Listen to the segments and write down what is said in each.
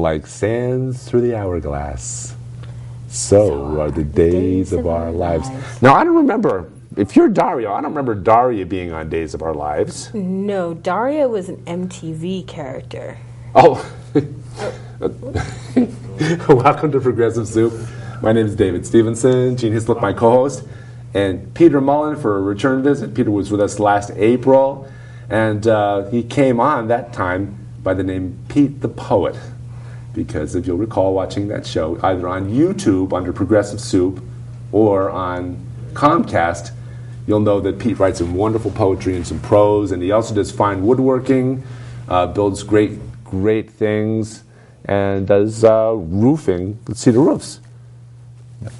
like sands through the hourglass. So are the days of our lives. Now, I don't remember, if you're Daria, I don't remember Daria being on Days of Our Lives. No, Daria was an MTV character. Oh. Welcome to Progressive Soup. My name is David Stevenson, Gene Hislop, my co-host, and Peter Mullin for a return visit. Peter was with us last April, and he came on that time by the name Pete the Poet, because if you'll recall watching that show, either on YouTube under Progressive Soup or on Comcast, you'll know that Pete writes some wonderful poetry and some prose, and he also does fine woodworking, builds great things, and does roofing with cedar roofs.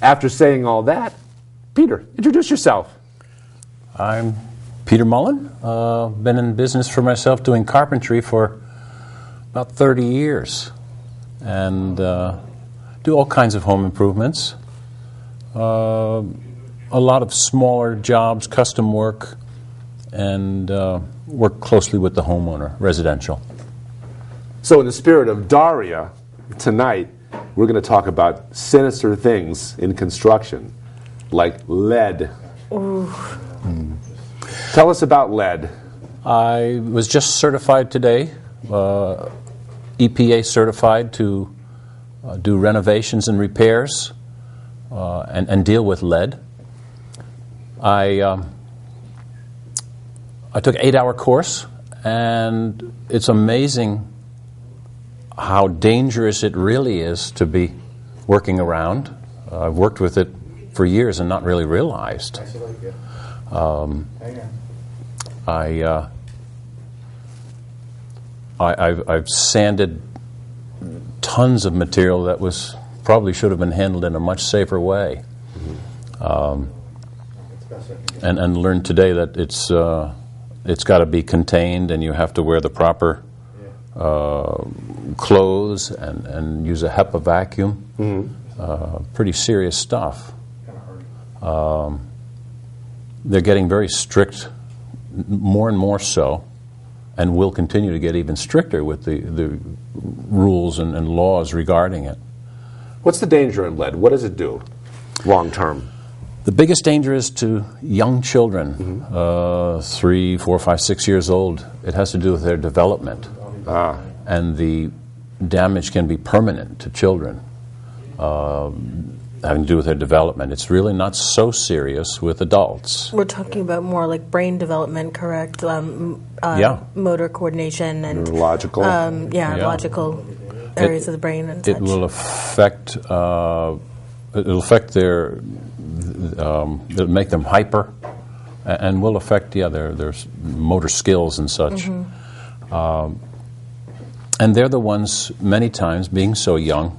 After saying all that, Peter, introduce yourself. I'm Peter Mullin. Been in business for myself doing carpentry for about 30 years, and do all kinds of home improvements. A lot of smaller jobs, custom work, and work closely with the homeowner, residential. So in the spirit of Daria, tonight we're going to talk about sinister things in construction, like lead. Tell us about lead. I was just certified today, EPA certified to do renovations and repairs and deal with lead. I took an 8-hour course, and it's amazing how dangerous it really is to be working around. I've worked with it for years and not really realized. I've sanded tons of material that was probably should have been handled in a much safer way, and learned today that it's got to be contained, and you have to wear the proper clothes and use a HEPA vacuum. Pretty serious stuff. They're getting very strict, more and more so, and will continue to get even stricter with the rules and laws regarding it. What's the danger in lead? What does it do long term? The biggest danger is to young children, 3, 4, 5, 6 years old. It has to do with their development. And the damage can be permanent to children, having to do with their development. It's really not so serious with adults. We're talking about more like brain development, correct? Motor coordination and neurological. Logical areas of the brain and such. It will affect. It'll affect their. It'll make them hyper, and will affect their motor skills and such. And they're the ones, many times, being so young,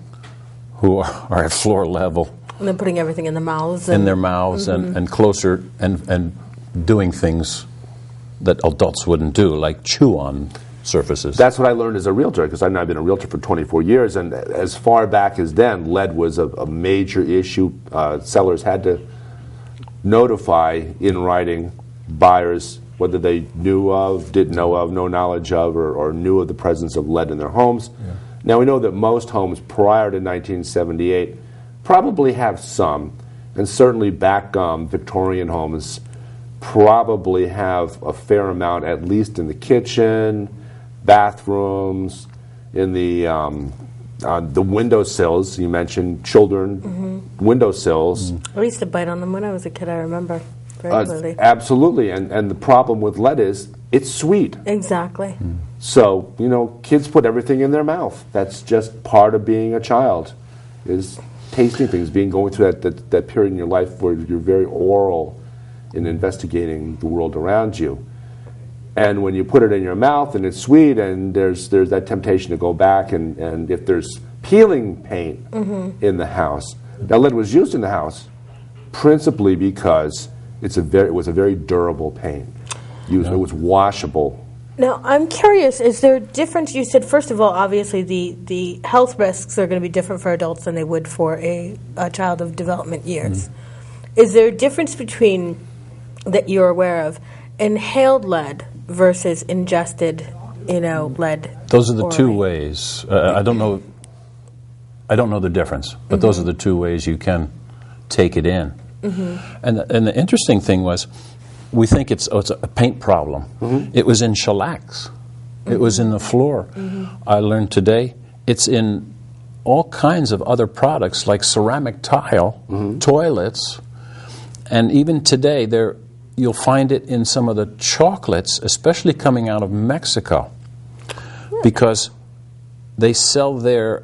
who are at floor level. And they're putting everything in their mouths. In their mouths and closer and doing things that adults wouldn't do, like chew on surfaces. That's what I learned as a realtor, because I've now been a realtor for 24 years, and as far back as then, lead was a major issue. Sellers had to notify in writing buyers whether they knew of, didn't know of, no knowledge of, or knew of the presence of lead in their homes. Now we know that most homes prior to 1978 probably have some, and certainly back Victorian homes probably have a fair amount, at least in the kitchen, bathrooms, in the windowsills. You mentioned children, windowsills. I used to bite on them when I was a kid, I remember very clearly. Absolutely, and the problem with lead is it's sweet. Exactly. So, kids put everything in their mouth. That's just part of being a child, is tasting things, going through that period in your life where you're very oral in investigating the world around you. And when you put it in your mouth and it's sweet, and there's that temptation to go back, and if there's peeling paint in the house. Now, lead was used in the house principally because it was a very durable paint. It was washable. Now, I'm curious, is there a difference? You said, first of all, obviously the health risks are going to be different for adults than they would for a child of development years. Is there a difference between, that you're aware of, inhaled lead versus ingested, lead? Those are the orally? two ways. I don't know I don't know the difference, but those are the two ways you can take it in. And the interesting thing was, we think it's a paint problem. It was in shellacs. It was in the floor. I learned today it's in all kinds of other products like ceramic tile, toilets, and even today you'll find it in some of the chocolates, especially coming out of Mexico, because they sell their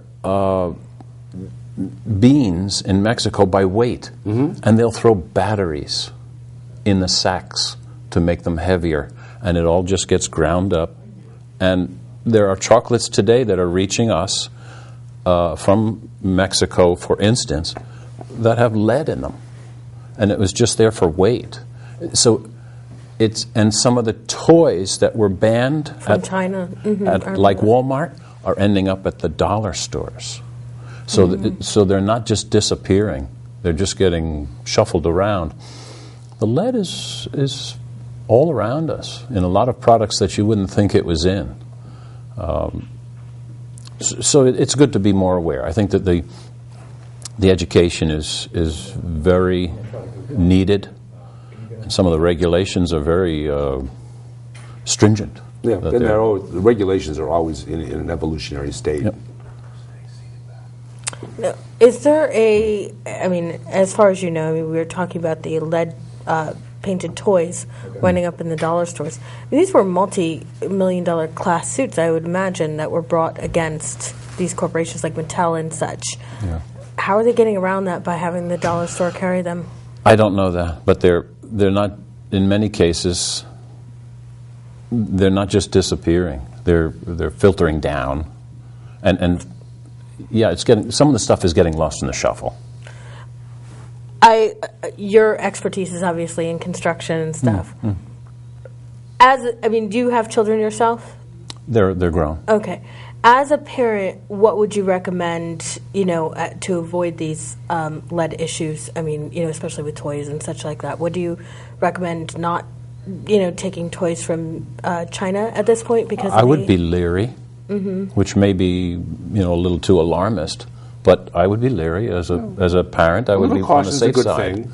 beans in Mexico by weight, and they'll throw batteries in the sacks to make them heavier, and it all just gets ground up. And there are chocolates today that are reaching us from Mexico, for instance, that have lead in them, and it was just there for weight. So and some of the toys that were banned from China, like Walmart, are ending up at the dollar stores. So so they're not just disappearing; they're just getting shuffled around. The lead is all around us in a lot of products that you wouldn't think it was in. So it's good to be more aware. I think that the education is very needed, and some of the regulations are very stringent. Yeah, and the regulations are always in an evolutionary state. Yep. Now, is there as far as you know, we were talking about the lead painted toys winding up in the dollar stores. These were multi-million-dollar class suits, I would imagine, that were brought against these corporations like Mattel and such. Yeah. How are they getting around that by having the dollar store carry them? I don't know that, but they're not. In many cases, they're not just disappearing. They're filtering down, and yeah, it's getting, some of the stuff is getting lost in the shuffle. Your expertise is obviously in construction and stuff. Do you have children yourself? They're grown. Okay. As a parent, what would you recommend, to avoid these lead issues? Especially with toys and such like that. Would you recommend not, taking toys from China at this point? Because I would be leery, which may be, a little too alarmist. But I would be leery as a parent. I would be on the safe side. Thing.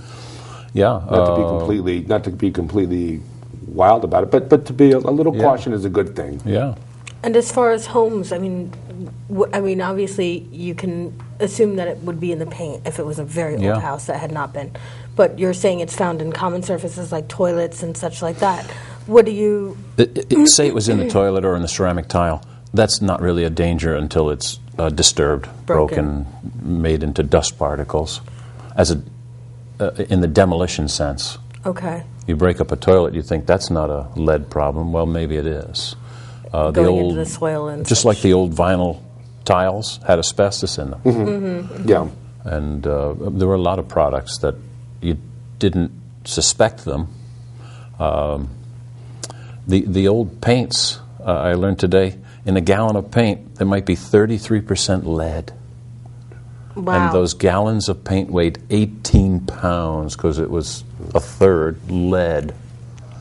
Yeah, not to be completely wild about it, but to be a little caution is a good thing. Yeah. And as far as homes, obviously you can assume that it would be in the paint if it was a very old house that had not been. But you're saying it's found in common surfaces like toilets and such like that. What do you say? It was in the toilet or in the ceramic tile. That's not really a danger until it's disturbed, broken, made into dust particles, in the demolition sense. Okay. You break up a toilet, you think that's not a lead problem. Well, maybe it is. Going into the soil and just such. like the old vinyl tiles had asbestos in them. Yeah. And there were a lot of products that you didn't suspect them. The old paints, I learned today, in a gallon of paint, there might be 33% lead. Wow. And those gallons of paint weighed 18 pounds because it was a third lead.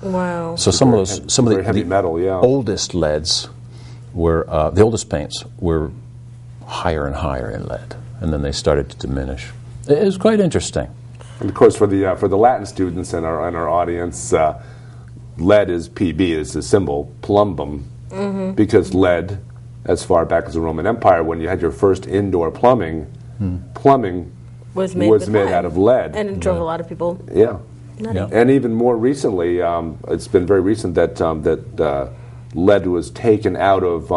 Wow. So some of the heavy metal, oldest leads were, the oldest paints were higher and higher in lead, and then they started to diminish. It was quite interesting. And of course, for the Latin students in our audience, lead is PB, is the symbol, plumbum. Because lead, as far back as the Roman Empire, when you had your first indoor plumbing was made out of lead. And it drove a lot of people nutty. Yeah. And even more recently, it's been very recent that lead was taken out of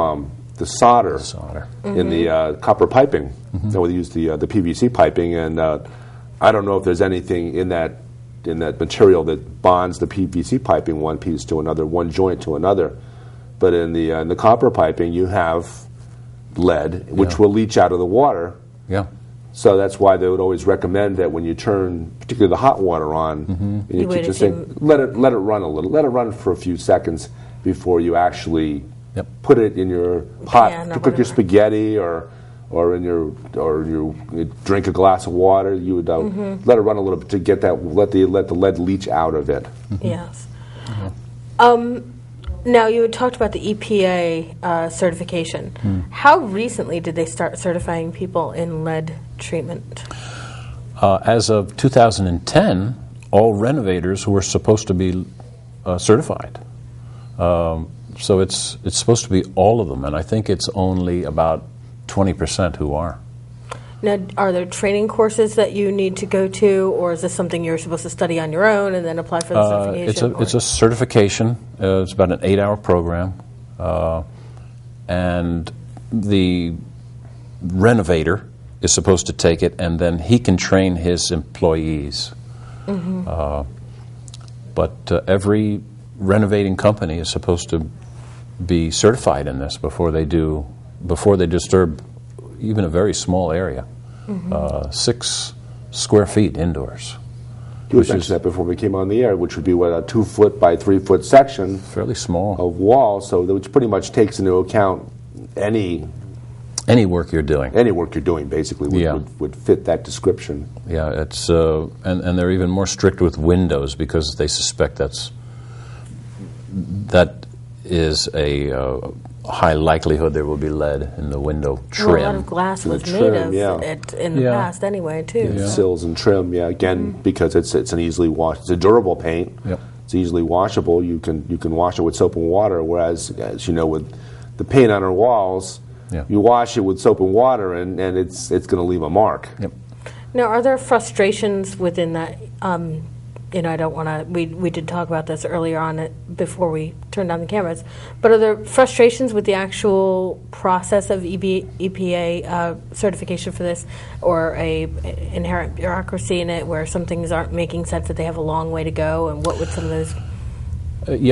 the solder. In the copper piping. So we used the PVC piping, and I don't know if there's anything in that material that bonds the PVC piping one piece to another, one joint to another. But in the copper piping, you have lead, which will leach out of the water. Yeah. So that's why they would always recommend that when you turn, particularly the hot water on, you just let it run a little, let it run for a few seconds before you actually put it in your pot to cook your spaghetti or you drink a glass of water. You would let it run a little bit to get that let the lead leach out of it. Yes. Now, you had talked about the EPA certification. How recently did they start certifying people in lead treatment? As of 2010, all renovators were supposed to be certified. So it's supposed to be all of them, and I think it's only about 20% who are. Now, are there training courses that you need to go to, or is this something you're supposed to study on your own and then apply for the certification? It's a certification. It's about an 8-hour program, and the renovator is supposed to take it, and then he can train his employees. But every renovating company is supposed to be certified in this before they disturb even a very small area, 6 square feet indoors. You mentioned that before we came on the air, which would be what, a 2-foot by 3-foot section, fairly small, of wall. So which pretty much takes into account any work you're doing. Any work you're doing, basically, would fit that description. Yeah, it's and they're even more strict with windows because they suspect that is a high likelihood there will be lead in the window trim. Well, a lot of glass was made of it in the past anyway, too. Yeah. Sills and trim, again, because it's an easily it's a durable paint. Yep. It's easily washable. You can wash it with soap and water, whereas, as you know, with the paint on our walls, you wash it with soap and water, and it's going to leave a mark. Yep. Now, are there frustrations within that? I don't want to. We did talk about this earlier on before we turned on the cameras. But are there frustrations with the actual process of EPA certification for this, or a inherent bureaucracy in it, where some things aren't making sense, that they have a long way to go? And what would some of those?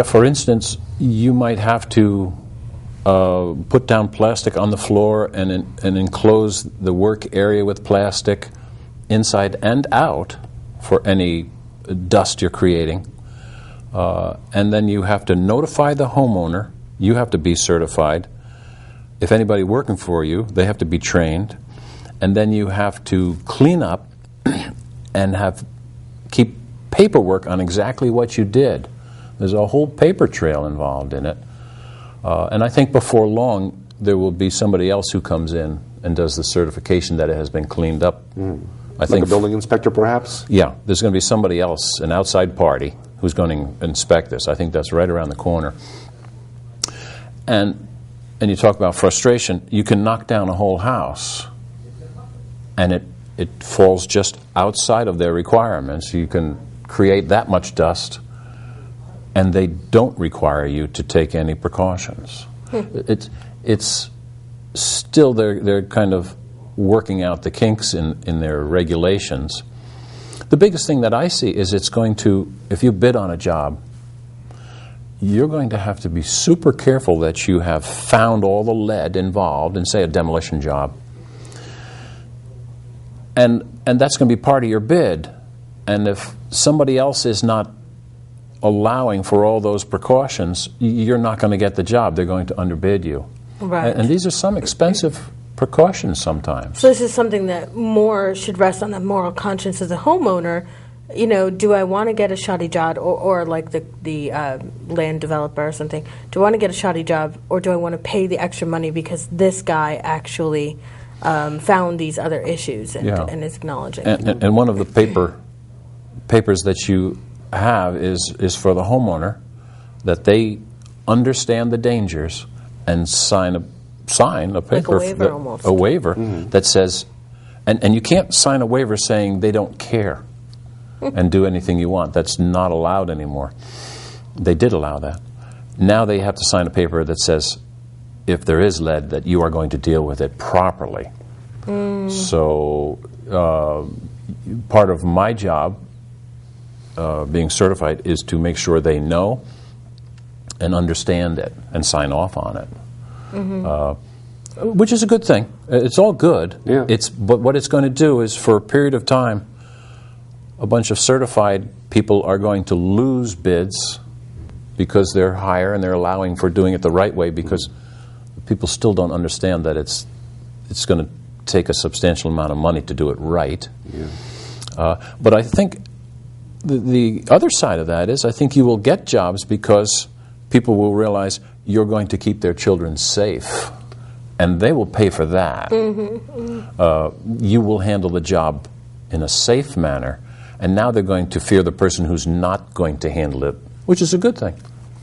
For instance, you might have to put down plastic on the floor and enclose the work area with plastic inside and out for any dust you're creating. And then you have to notify the homeowner. You have to be certified. If anybody working for you, they have to be trained. And then you have to clean up and keep paperwork on exactly what you did. There's a whole paper trail involved in it. And I think before long, there will be somebody else who comes in and does the certification that it has been cleaned up. I think a building inspector, perhaps? Yeah, there's going to be somebody else, an outside party, who's going to inspect this. I think that's right around the corner. And you talk about frustration. You can knock down a whole house, and it falls just outside of their requirements. You can create that much dust, and they don't require you to take any precautions. It's still they're kind of working out the kinks in their regulations. The biggest thing that I see is it's going to, if you bid on a job, you're going to have to be super careful that you have found all the lead involved in, say, a demolition job. And that's going to be part of your bid. And if somebody else is not allowing for all those precautions, you're not going to get the job. They're going to underbid you. Right. And these are some expensive precautions sometimes. So this is something that more should rest on the moral conscience of the homeowner. Do I want to get a shoddy job, or like the land developer or something? Do I want to get a shoddy job, or do I want to pay the extra money because this guy actually found these other issues and is acknowledging? And one of the papers that you have is for the homeowner, that they understand the dangers and sign a paper, like a waiver that says, and you can't sign a waiver saying they don't care and do anything you want. That's not allowed anymore. They did allow that. Now they have to sign a paper that says, if there is lead, that you are going to deal with it properly. So part of my job, being certified, is to make sure they know and understand it and sign off on it. Which is a good thing. It's all good. Yeah. But what it's going to do is, for a period of time, a bunch of certified people are going to lose bids because they're higher and they're allowing for doing it the right way, because people still don't understand that it's going to take a substantial amount of money to do it right. Yeah. But I think the other side of that is, I think you will get jobs because people will realize you're going to keep their children safe, and they will pay for that. You will handle the job in a safe manner, and now they're going to fear the person who's not going to handle it, which is a good thing.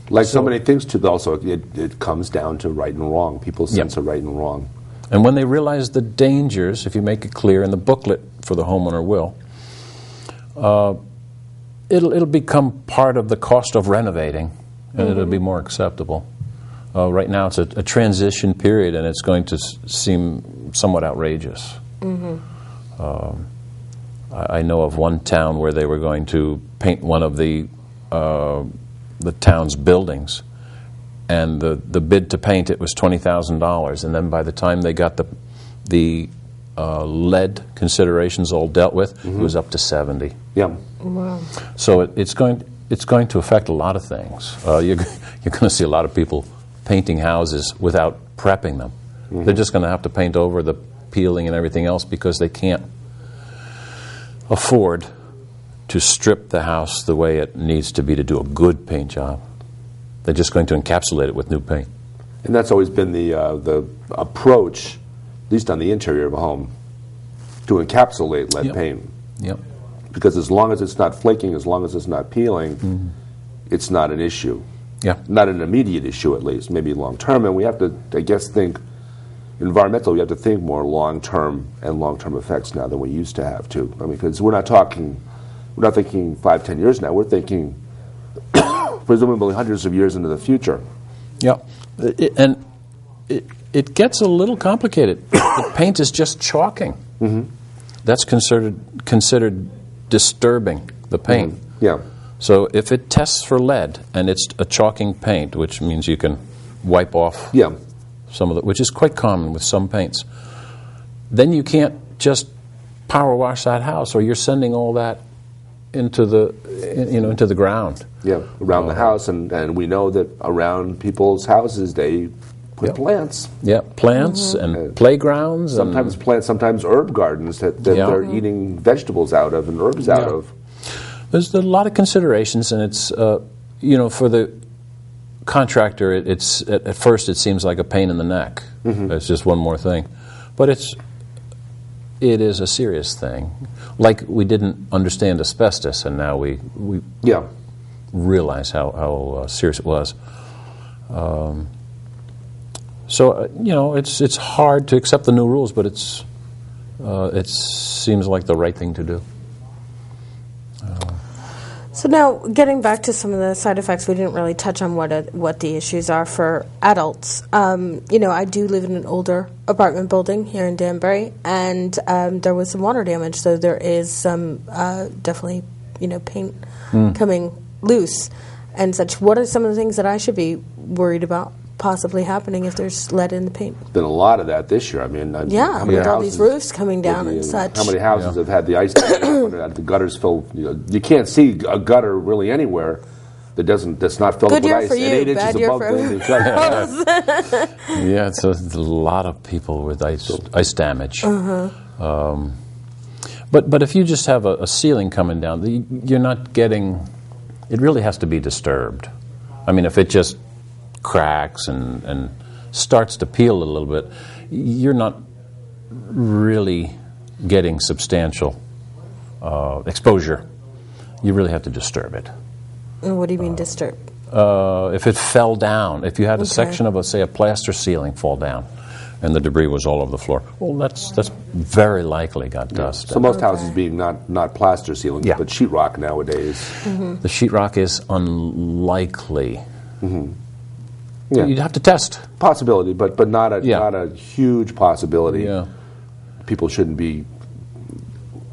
Like so many things, too, also, it comes down to right and wrong, people's sense of right and wrong. And when they realize the dangers, if you make it clear in the booklet for the homeowner will, it'll become part of the cost of renovating, and it'll be more acceptable. Right now it's a transition period, and it's going to seem somewhat outrageous. I know of one town where they were going to paint one of the town's buildings, and the bid to paint it was $20,000, and then by the time they got the lead considerations all dealt with, it was up to $70,000. Yeah. Wow. So it's going to affect a lot of things. You're going to see a lot of people painting houses without prepping them. They're just going to have to paint over the peeling and everything else because they can't afford to strip the house the way it needs to be to do a good paint job. They're just going to encapsulate it with new paint. And that's always been the approach, at least on the interior of a home, to encapsulate lead paint. Yep. Because as long as it's not flaking, as long as it's not peeling, it's not an issue. Yeah. Not an immediate issue, at least. Maybe long term, and we have to, I guess, think environmental. We have to think more long term and long term effects now than we used to have to. I mean, because we're not thinking 5, 10 years now. We're thinking presumably hundreds of years into the future. Yeah, it gets a little complicated. The paint is just chalking. That's considered disturbing the paint. Yeah. So if it tests for lead and it's a chalking paint, which means you can wipe off some of it, which is quite common with some paints, then you can't just power wash that house, or you're sending all that into the ground. Yeah, around the house, and we know that around people's houses they put plants. Yeah, plants and playgrounds. Sometimes plants, sometimes herb gardens that they're eating vegetables out of and herbs out of. There's a lot of considerations, and it's for the contractor, it's at first it seems like a pain in the neck. It's just one more thing, but it is a serious thing. Like we didn't understand asbestos, and now we realize how serious it was. It's hard to accept the new rules, but it seems like the right thing to do. So now, getting back to some of the side effects, we didn't really touch on what the issues are for adults. I do live in an older apartment building here in Danbury, and there was some water damage, so there is some definitely, paint coming loose and such. What are some of the things that I should be worried about possibly happening if there's lead in the paint? Been a lot of that this year. I mean, how many with all houses, these roofs coming down and such. How many houses have had the ice the gutters filled? You can't see a gutter really anywhere that's not filled Good with year ice. for you, and 8 bad inches year above for the Yeah, it's a lot of people with ice damage. But if you just have a ceiling coming down, you're not getting. It really has to be disturbed. I mean, if it just cracks and starts to peel a little bit, you're not really getting substantial exposure. You really have to disturb it. And what do you mean disturb? If it fell down, if you had a section of, say, a plaster ceiling fall down, and the debris was all over the floor, well, that's very likely got dust. So most houses being not plaster ceilings, but sheetrock nowadays. The sheetrock is unlikely. Yeah. You'd have to test. Possibility, but not a huge possibility. Yeah. People shouldn't be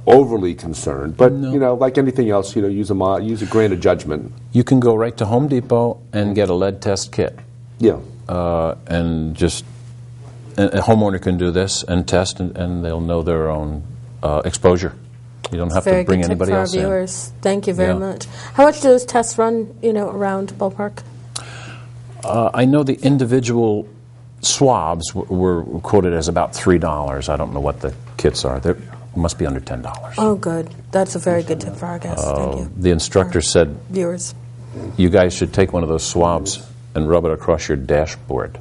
overly concerned, but like anything else, use a grain of judgment. You can go right to Home Depot and get a lead test kit. Yeah. And just a homeowner can do this and test, and they'll know their own exposure. You don't have to bring anybody else in. Very good tip for our viewers. Thank you very much. How much do those tests run, around ballpark? I know the individual swabs were quoted as about $3. I don't know what the kits are. They must be under $10. Oh, good. That's a very good tip for our guests. Thank you. The instructor said, Viewers. you guys should take one of those swabs and rub it across your dashboard,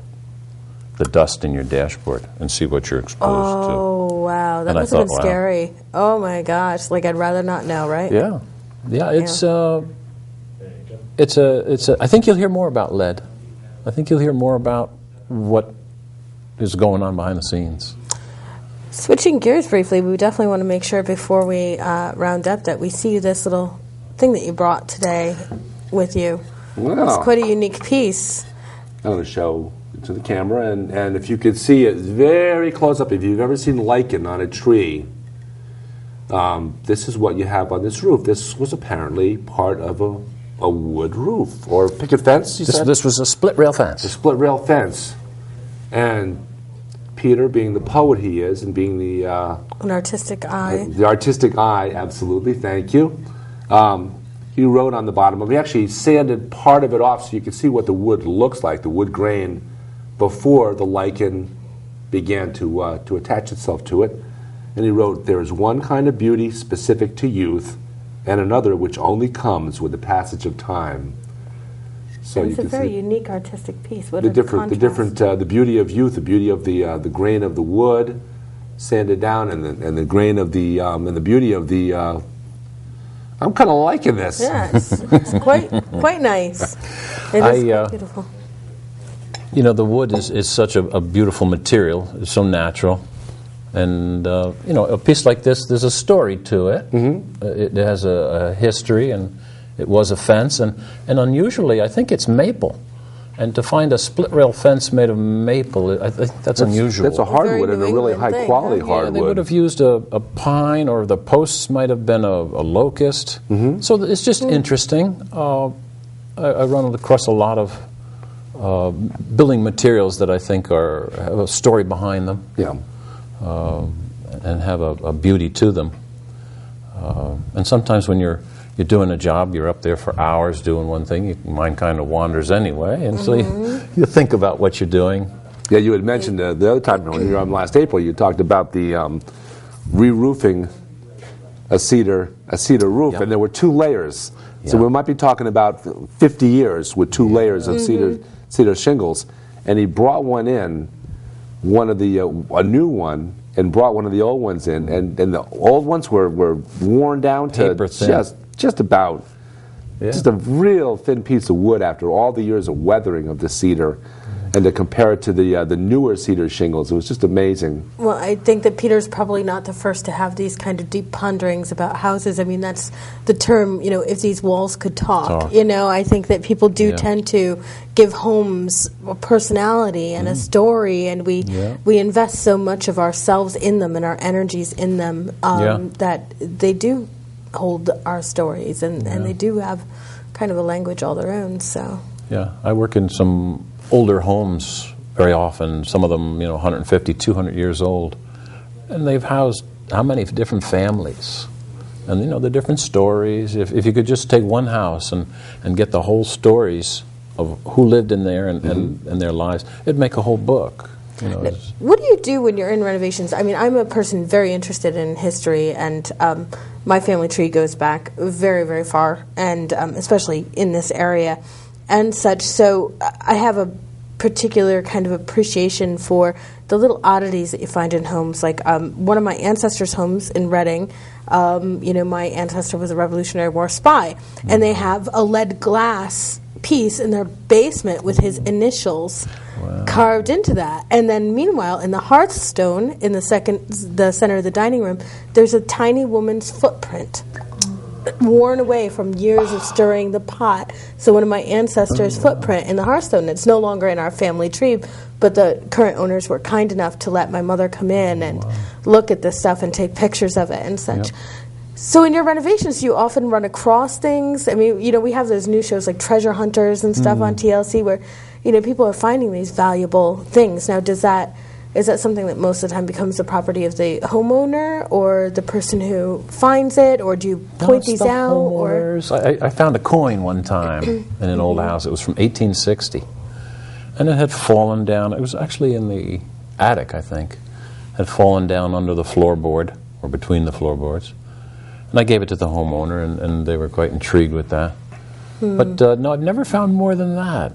the dust in your dashboard, and see what you're exposed to. Oh, wow. That And I must have been thought, wow. scary. Oh, my gosh. Like, I'd rather not know, right? Yeah, yeah. I think you'll hear more about lead. I think you'll hear more about what is going on behind the scenes. Switching gears briefly, we definitely want to make sure before we round up that we see this little thing that you brought today with you. Wow. It's quite a unique piece. I'm going to show it to the camera, and if you could see it very close up, if you've ever seen lichen on a tree, this is what you have on this roof. This was apparently part of a wood roof, or picket fence, you said? This was a split rail fence. A split rail fence. And Peter, being the poet he is, and being An artistic eye. the artistic eye, absolutely, thank you. He wrote on the bottom of it. He actually sanded part of it off so you could see what the wood looks like, the wood grain, before the lichen began to attach itself to it. And he wrote, "There is one kind of beauty specific to youth, and another which only comes with the passage of time." So It's you a can very see unique artistic piece. What the a different, contrast. the beauty of youth, the beauty of the grain of the wood, sanded down, and the grain of the and the beauty of the. I'm kind of liking this. Yeah, it's quite nice. It is quite beautiful. You know, the wood is such a beautiful material. It's so natural. And, you know, a piece like this, there's a story to it. Mm-hmm. It has a history, and it was a fence. And unusually, I think it's maple. And to find a split rail fence made of maple, I think that's unusual. That's a hardwood, Very and a New really England thing, high-quality huh? Yeah, hardwood. they would have used a pine, or the posts might have been a locust. Mm-hmm. So it's just interesting. I run across a lot of building materials that I think have a story behind them. Yeah. And have a beauty to them. And sometimes when you're doing a job, you're up there for hours doing one thing, your mind kind of wanders anyway, and so you think about what you're doing. Yeah, you had mentioned the other time when you were on last April, you talked about the re-roofing a cedar roof, Yep. and there were 2 layers. So Yeah. we might be talking about 50 years with 2 layers of cedar shingles. And he brought one in, a new one, and brought one of the old ones in, and the old ones were worn down to Paper thin. just about Yeah. just a real thin piece of wood after all the years of weathering of the cedar. And to compare it to the newer cedar shingles, it was just amazing. Well, I think that Peter's probably not the first to have these kind of deep ponderings about houses. I mean, that's the term, you know, if these walls could talk. You know, I think that people do tend to give homes a personality and a story, and we invest so much of ourselves in them and our energies in them that they do hold our stories, and they do have kind of a language all their own. So Yeah, I work in some older homes very often, some of them, 150, 200 years old. And they've housed how many different families? And, the different stories. If you could just take one house and get the whole stories of who lived in there and their lives, it'd make a whole book. What do you do when you're in renovations? I mean, I'm a person very interested in history, and my family tree goes back very, very far, and especially in this area and such. So I have a particular kind of appreciation for the little oddities that you find in homes. Like one of my ancestors' homes in Reading, my ancestor was a Revolutionary War spy, and they have a lead glass piece in their basement with his initials carved into that. And then meanwhile, in the hearthstone in the center of the dining room, there's a tiny woman's footprint worn away from years of stirring the pot. So one of my ancestors' footprint in the hearthstone, it's no longer in our family tree, but the current owners were kind enough to let my mother come in and look at this stuff and take pictures of it and such. So in your renovations, you often run across things. I mean, we have those new shows like Treasure Hunters and stuff on TLC where, people are finding these valuable things. Now, is that something that most of the time becomes the property of the homeowner or the person who finds it, or do you point these out? Or I found a coin one time in an old house. It was from 1860, and it had fallen down. It was actually in the attic, I think. It had fallen down under the floorboard or between the floorboards. And I gave it to the homeowner, and they were quite intrigued with that. But no, I've never found more than that.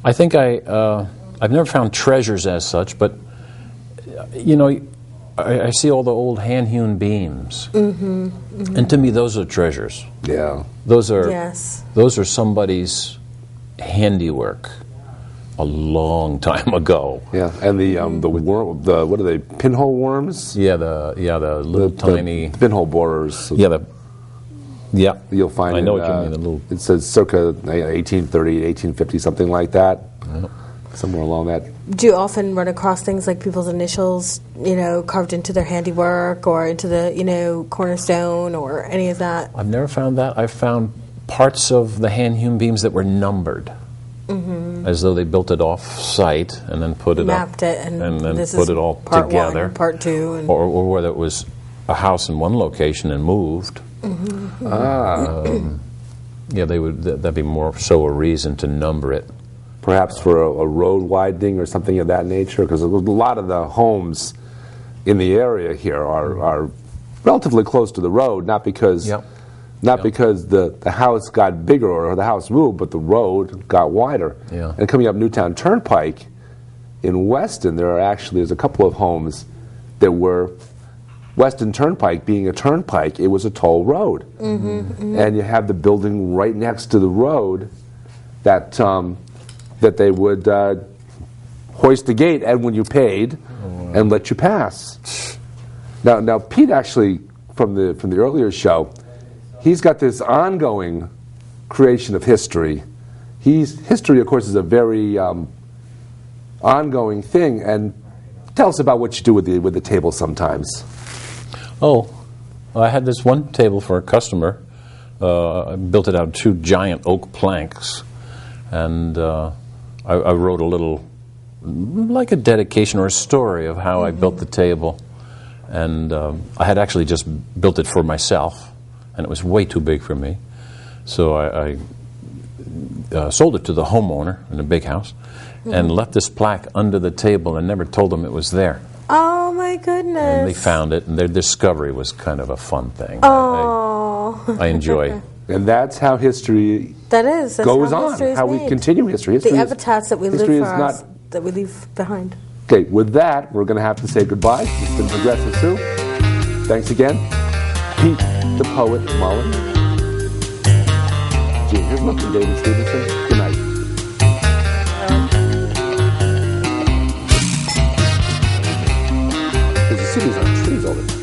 I think I've never found treasures as such, but you know, I see all the old hand-hewn beams, and to me, those are treasures. Yeah. Those are Yes. those are somebody's handiwork a long time ago. Yeah, and the worm, what are they? Pinhole worms? Yeah, the little tiny the pinhole borers. yeah. You'll find. I know in, what you mean. The little. It says circa 1830, 1850, something like that. Somewhere along that. Do you often run across things like people's initials, you know, carved into their handiwork or into the, you know, cornerstone or any of that? I've never found that. I've found parts of the hand-hewn beams that were numbered, as though they built it off-site and then put it Mapped up, it, and then this put is it all part together. one, part two, and or whether it was a house in one location and moved. Yeah, that'd be more so a reason to number it. Perhaps for a road widening or something of that nature, because a lot of the homes in the area here are relatively close to the road, not because because the house got bigger or the house moved, but the road got wider. Yeah. And coming up Newtown Turnpike in Weston, there's a couple of homes that were Weston Turnpike being a turnpike, it was a toll road, and you have the building right next to the road that that they would hoist the gate and when you paid and let you pass. Now Pete actually from the earlier show, he's got this ongoing creation of history. History, of course, is a very ongoing thing. And tell us about what you do with the table sometimes. Oh, I had this one table for a customer. I built it out of 2 giant oak planks, and I wrote a little, like a dedication or a story of how I built the table. And I had actually just built it for myself, and it was way too big for me. So I sold it to the homeowner in a big house and left this plaque under the table and never told them it was there. oh my goodness! And they found it, and their discovery was kind of a fun thing. Oh, I enjoy. And that's how history that's goes how on, history is how we made. continue history. The epitaphs that we live history for is us, not- that we leave behind. Okay, with that, we're going to have to say goodbye. It's been Progressive Soup. Thanks again. Pete, the poet, Mullin. Gene Hislop and David Stevenson. Good night. Because you see these on trees all the time.